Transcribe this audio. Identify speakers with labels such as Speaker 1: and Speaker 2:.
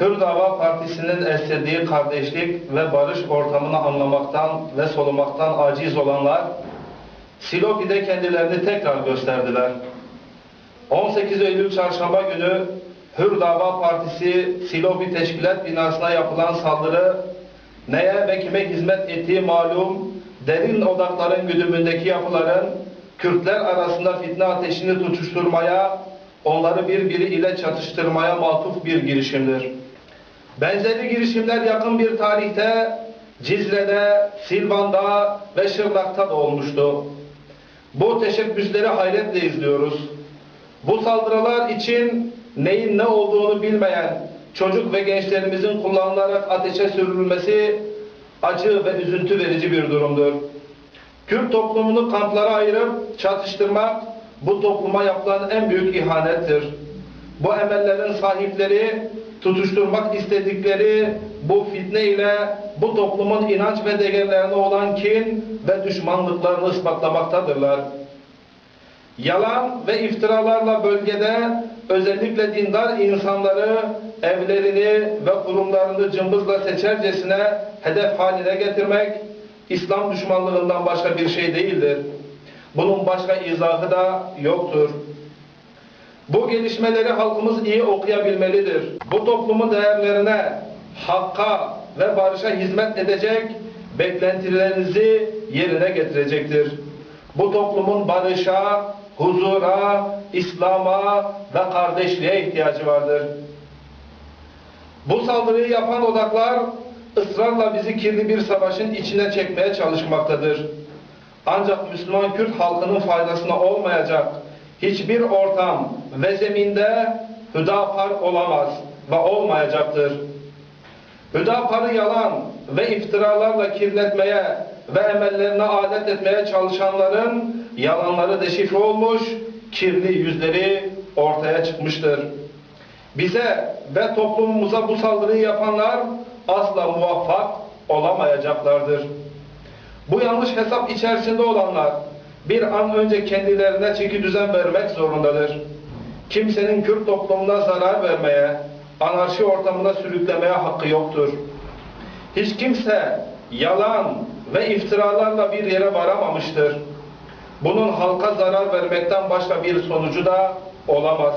Speaker 1: Hür Dava Partisi'nin estirdiği kardeşlik ve barış ortamını anlamaktan ve solumaktan aciz olanlar, Silopi'de kendilerini tekrar gösterdiler. 18 Eylül Çarşamba günü Hür Dava Partisi Silopi Teşkilat binasına yapılan saldırı, neye ve kime hizmet ettiği malum, derin odakların güdümündeki yapıların Kürtler arasında fitne ateşini tutuşturmaya, onları birbiri ile çatıştırmaya matuf bir girişimdir. Benzeri girişimler yakın bir tarihte Cizre'de, Silvan'da ve Şırnak'ta da olmuştu. Bu teşebbüsleri hayretle izliyoruz. Bu saldırılar için neyin ne olduğunu bilmeyen çocuk ve gençlerimizin kullanılarak ateşe sürülmesi acı ve üzüntü verici bir durumdur. Kürt toplumunu kamplara ayırıp çatıştırmak bu topluma yapılan en büyük ihanettir. Bu emellerin sahipleri tutuşturmak istedikleri bu fitne ile bu toplumun inanç ve değerlerine olan kin ve düşmanlıklarını ispatlamaktadırlar. Yalan ve iftiralarla bölgede özellikle dindar insanları, evlerini ve kurumlarını cımbızla seçercesine hedef haline getirmek, İslam düşmanlığından başka bir şey değildir. Bunun başka izahı da yoktur. Bu gelişmeleri halkımız iyi okuyabilmelidir. Bu toplumun değerlerine, hakka ve barışa hizmet edecek beklentilerinizi yerine getirecektir. Bu toplumun barışa, huzura, İslam'a ve kardeşliğe ihtiyacı vardır. Bu saldırıyı yapan odaklar ısrarla bizi kirli bir savaşın içine çekmeye çalışmaktadır. Ancak Müslüman Kürt halkının faydasına olmayacak hiçbir ortam ve zeminde Hüdapar olamaz ve olmayacaktır. Hüdapar'ı yalan ve iftiralarla kirletmeye ve emellerine alet etmeye çalışanların yalanları deşifre olmuş, kirli yüzleri ortaya çıkmıştır. Bize ve toplumumuza bu saldırıyı yapanlar asla muvaffak olamayacaklardır. Bu yanlış hesap içerisinde olanlar bir an önce kendilerine çeki düzen vermek zorundadır. Kimsenin Kürt toplumuna zarar vermeye, anarşi ortamına sürüklemeye hakkı yoktur. Hiç kimse yalan ve iftiralarla bir yere varamamıştır. Bunun halka zarar vermekten başka bir sonucu da olamaz.